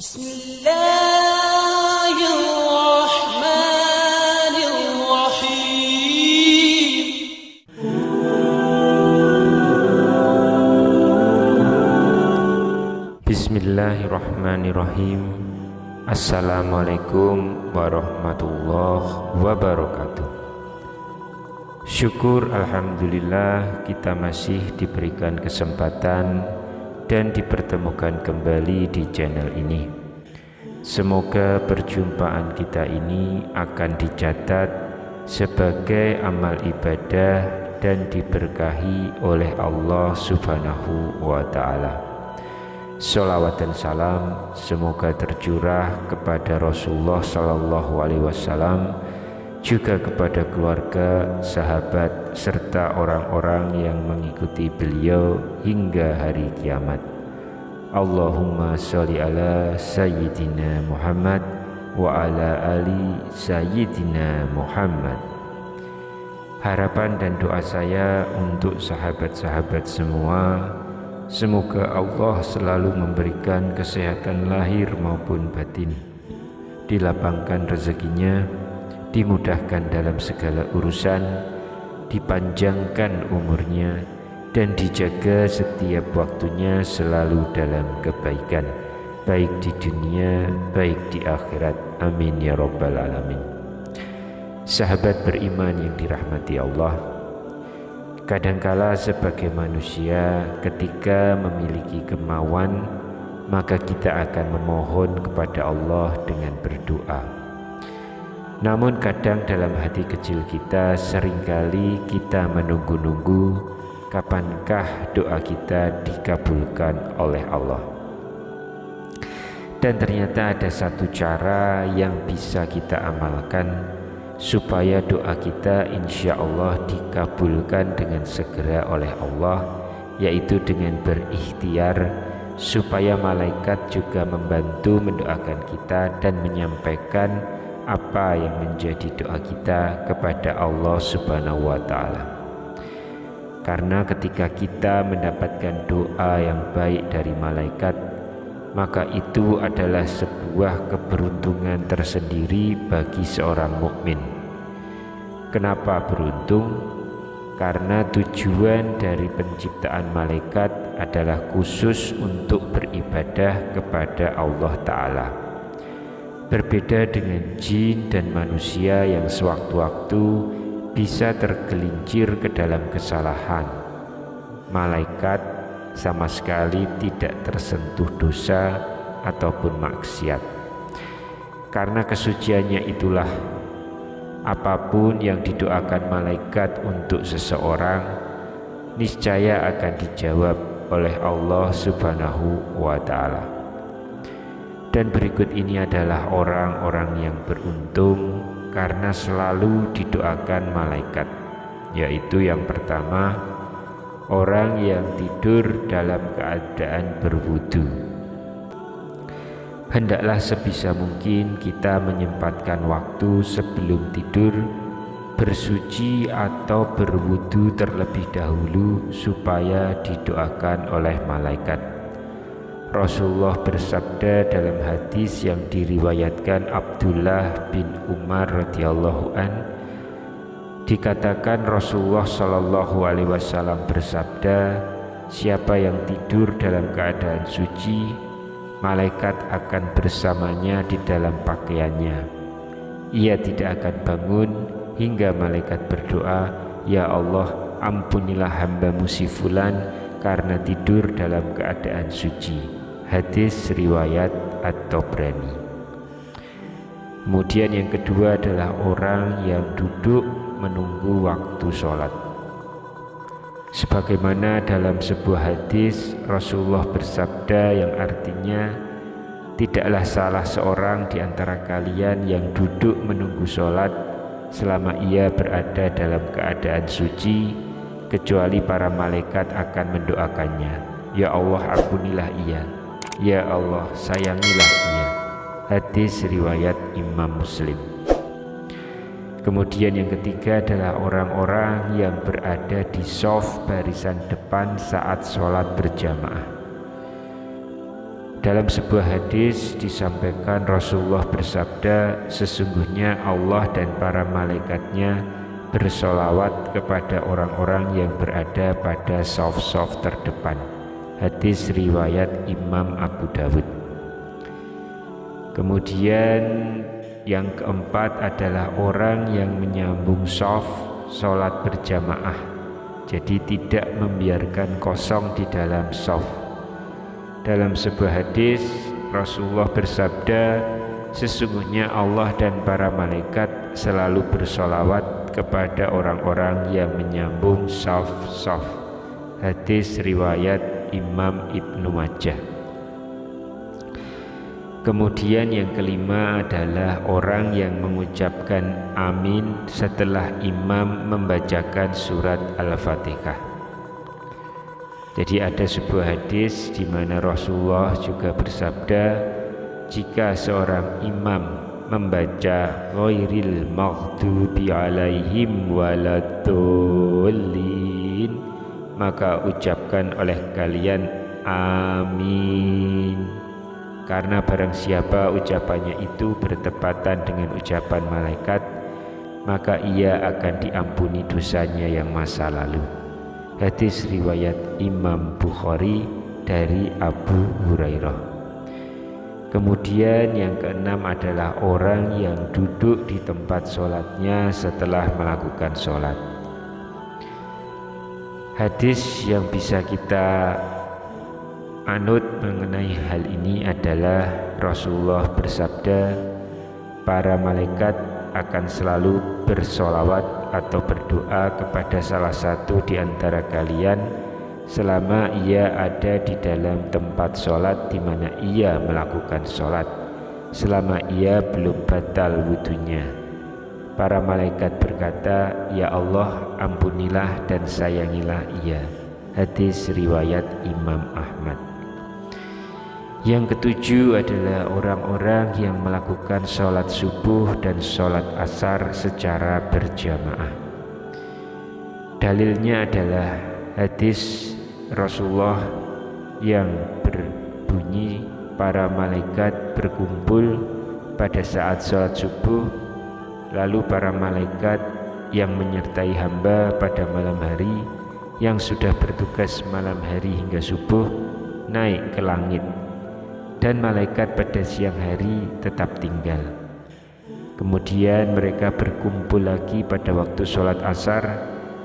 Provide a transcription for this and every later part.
Bismillahirrahmanirrahim. Bismillahirrahmanirrahim. Assalamualaikum warahmatullahi wabarakatuh. Syukur alhamdulillah kita masih diberikan kesempatan dan dipertemukan kembali di channel ini. Semoga perjumpaan kita ini akan dicatat sebagai amal ibadah dan diberkahi oleh Allah Subhanahu wa ta'ala. Sholawat dan salam semoga tercurah kepada Rasulullah Sallallahu Alaihi Wasallam, juga kepada keluarga, sahabat, serta orang-orang yang mengikuti beliau hingga hari kiamat. Allahumma sholli ala Sayyidina Muhammad wa ala ali Sayyidina Muhammad. Harapan dan doa saya untuk sahabat-sahabat semua, semoga Allah selalu memberikan kesehatan lahir maupun batin, dilapangkan rezekinya, dimudahkan dalam segala urusan, dipanjangkan umurnya, dan dijaga setiap waktunya selalu dalam kebaikan, baik di dunia, baik di akhirat. Amin ya rabbal alamin. Sahabat beriman yang dirahmati Allah, kadangkala sebagai manusia ketika memiliki kemauan, maka kita akan memohon kepada Allah dengan berdoa. Namun kadang dalam hati kecil kita seringkali kita menunggu-nunggu kapankah doa kita dikabulkan oleh Allah. Dan ternyata ada satu cara yang bisa kita amalkan supaya doa kita insya Allah dikabulkan dengan segera oleh Allah, yaitu dengan berikhtiar supaya malaikat juga membantu mendoakan kita dan menyampaikan apa yang menjadi doa kita kepada Allah Subhanahu wa ta'ala. Karena ketika kita mendapatkan doa yang baik dari malaikat, maka itu adalah sebuah keberuntungan tersendiri bagi seorang mukmin. Kenapa beruntung? Karena tujuan dari penciptaan malaikat adalah khusus untuk beribadah kepada Allah Ta'ala. Berbeda dengan jin dan manusia yang sewaktu-waktu bisa tergelincir ke dalam kesalahan, malaikat sama sekali tidak tersentuh dosa ataupun maksiat. Karena kesuciannya itulah, apapun yang didoakan malaikat untuk seseorang niscaya akan dijawab oleh Allah Subhanahu wa ta'ala. Dan berikut ini adalah orang-orang yang beruntung karena selalu didoakan malaikat, yaitu yang pertama, orang yang tidur dalam keadaan berwudu. Hendaklah sebisa mungkin kita menyempatkan waktu sebelum tidur bersuci atau berwudu terlebih dahulu supaya didoakan oleh malaikat. Rasulullah bersabda dalam hadis yang diriwayatkan Abdullah bin Umar radhiyallahu an, dikatakan Rasulullah Shallallahu Alaihi Wasallam bersabda, siapa yang tidur dalam keadaan suci, malaikat akan bersamanya di dalam pakaiannya. Ia tidak akan bangun hingga malaikat berdoa, ya Allah, ampunilah hamba-Mu si fulan karena tidur dalam keadaan suci. Hadis riwayat At-Tabrani. Kemudian yang kedua adalah orang yang duduk menunggu waktu sholat. Sebagaimana dalam sebuah hadis Rasulullah bersabda yang artinya, tidaklah salah seorang di antara kalian yang duduk menunggu sholat selama ia berada dalam keadaan suci, kecuali para malaikat akan mendoakannya, ya Allah ampunilah ia, ya Allah sayangilah ia. Hadis riwayat Imam Muslim. Kemudian yang ketiga adalah orang-orang yang berada di shaf barisan depan saat sholat berjamaah. Dalam sebuah hadis disampaikan Rasulullah bersabda, sesungguhnya Allah dan para malaikatnya bersolawat kepada orang-orang yang berada pada shaf-shaf terdepan. Hadis riwayat Imam Abu Dawud. Kemudian yang keempat adalah orang yang menyambung shaf sholat berjamaah, jadi tidak membiarkan kosong di dalam shaf. Dalam sebuah hadis Rasulullah bersabda, sesungguhnya Allah dan para malaikat selalu bersolawat kepada orang-orang yang menyambung shaf-shaf. Hadis riwayat Imam Ibnu Majah. Kemudian yang kelima adalah orang yang mengucapkan amin setelah imam membacakan surat Al-Fatihah. Jadi ada sebuah hadis di mana Rasulullah juga bersabda, jika seorang imam membaca ghairil maghdubi alaihim waladdallin, maka ucapkan oleh kalian amin. Karena barang siapa ucapannya itu bertepatan dengan ucapan malaikat, maka ia akan diampuni dosanya yang masa lalu. Hadis riwayat Imam Bukhari dari Abu Hurairah. Kemudian yang keenam adalah orang yang duduk di tempat sholatnya setelah melakukan sholat. Hadis yang bisa kita anut mengenai hal ini adalah Rasulullah bersabda, para malaikat akan selalu bersolawat atau berdoa kepada salah satu di antara kalian selama ia ada di dalam tempat sholat di mana ia melakukan sholat, selama ia belum batal wudunya. Para malaikat berkata, ya Allah, ampunilah dan sayangilah ia. Hadis riwayat Imam Ahmad. Yang ketujuh adalah orang-orang yang melakukan sholat subuh dan sholat asar secara berjamaah. Dalilnya adalah hadis Rasulullah yang berbunyi, para malaikat berkumpul pada saat sholat subuh, lalu para malaikat yang menyertai hamba pada malam hari yang sudah bertugas malam hari hingga subuh naik ke langit, dan malaikat pada siang hari tetap tinggal. Kemudian mereka berkumpul lagi pada waktu sholat asar,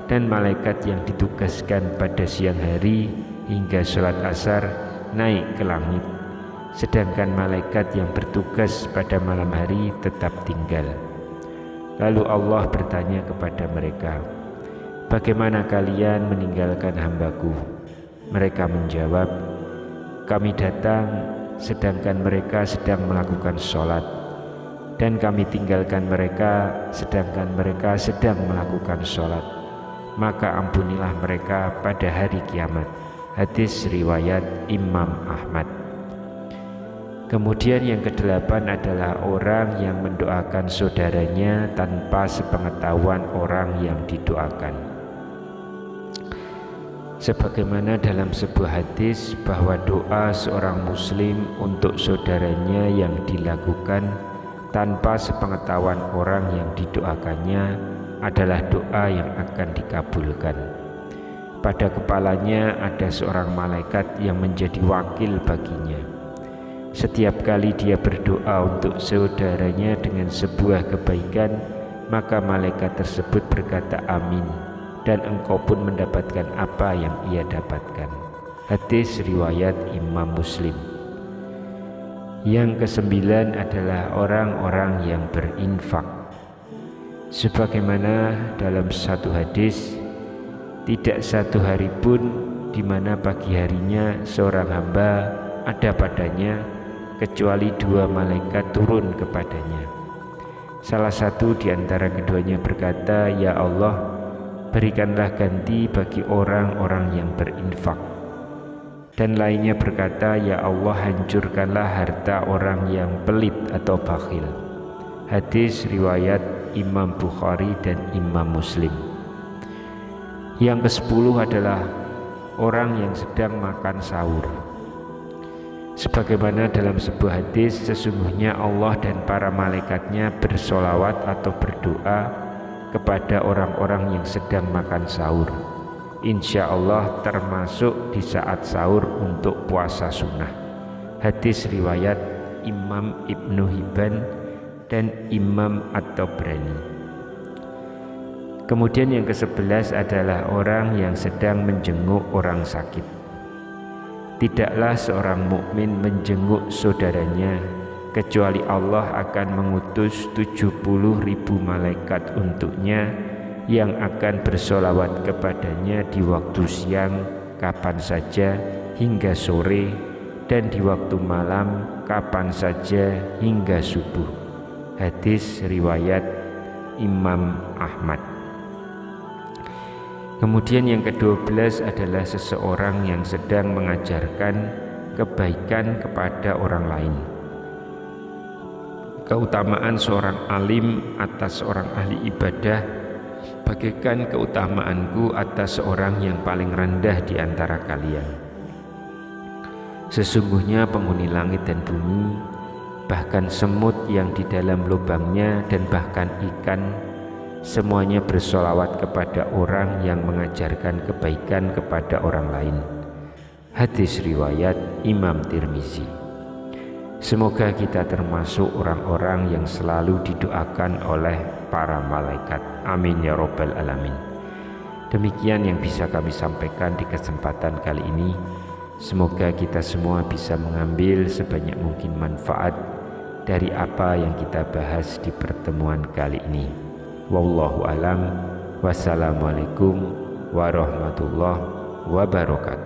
dan malaikat yang ditugaskan pada siang hari hingga sholat asar naik ke langit, sedangkan malaikat yang bertugas pada malam hari tetap tinggal. Lalu Allah bertanya kepada mereka, bagaimana kalian meninggalkan hambaku? Mereka menjawab, kami datang sedangkan mereka sedang melakukan sholat, dan kami tinggalkan mereka sedangkan mereka sedang melakukan sholat, maka ampunilah mereka pada hari kiamat. Hadis riwayat Imam Ahmad. Kemudian yang kedelapan adalah orang yang mendoakan saudaranya tanpa sepengetahuan orang yang didoakan. Sebagaimana dalam sebuah hadis bahwa doa seorang muslim untuk saudaranya yang dilakukan tanpa sepengetahuan orang yang didoakannya adalah doa yang akan dikabulkan. Pada kepalanya ada seorang malaikat yang menjadi wakil baginya. Setiap kali dia berdoa untuk saudaranya dengan sebuah kebaikan, maka malaikat tersebut berkata amin, dan engkau pun mendapatkan apa yang ia dapatkan. Hadis riwayat Imam Muslim. Yang kesembilan adalah orang-orang yang berinfak. Sebagaimana dalam satu hadis, tidak satu hari pun di mana pagi harinya seorang hamba ada padanya kecuali dua malaikat turun kepadanya. Salah satu di antara keduanya berkata, ya Allah, berikanlah ganti bagi orang-orang yang berinfak. Dan lainnya berkata, ya Allah, hancurkanlah harta orang yang pelit atau bakhil. Hadis riwayat Imam Bukhari dan Imam Muslim. Yang ke-10 adalah orang yang sedang makan sahur. Sebagaimana dalam sebuah hadis, sesungguhnya Allah dan para malaikatnya bersolawat atau berdoa kepada orang-orang yang sedang makan sahur. Insya Allah termasuk di saat sahur untuk puasa sunnah. Hadis riwayat Imam Ibnu Hibban dan Imam At-Tabrani. Kemudian yang ke-11 adalah orang yang sedang menjenguk orang sakit. Tidaklah seorang mukmin menjenguk saudaranya kecuali Allah akan mengutus 70.000 malaikat untuknya yang akan bersolawat kepadanya di waktu siang kapan saja hingga sore, dan di waktu malam kapan saja hingga subuh. Hadis riwayat Imam Ahmad. Kemudian yang ke-12 adalah seseorang yang sedang mengajarkan kebaikan kepada orang lain. Keutamaan seorang alim atas seorang ahli ibadah bagaikan keutamaanku atas seorang yang paling rendah di antara kalian. Sesungguhnya penghuni langit dan bumi, bahkan semut yang di dalam lubangnya dan bahkan ikan, semuanya bersolawat kepada orang yang mengajarkan kebaikan kepada orang lain. Hadis riwayat Imam Tirmizi. Semoga kita termasuk orang-orang yang selalu didoakan oleh para malaikat. Amin ya Rabbal Alamin. Demikian yang bisa kami sampaikan di kesempatan kali ini. Semoga kita semua bisa mengambil sebanyak mungkin manfaat dari apa yang kita bahas di pertemuan kali ini. Wallahu alam. Wassalamualaikum warahmatullahi wabarakatuh.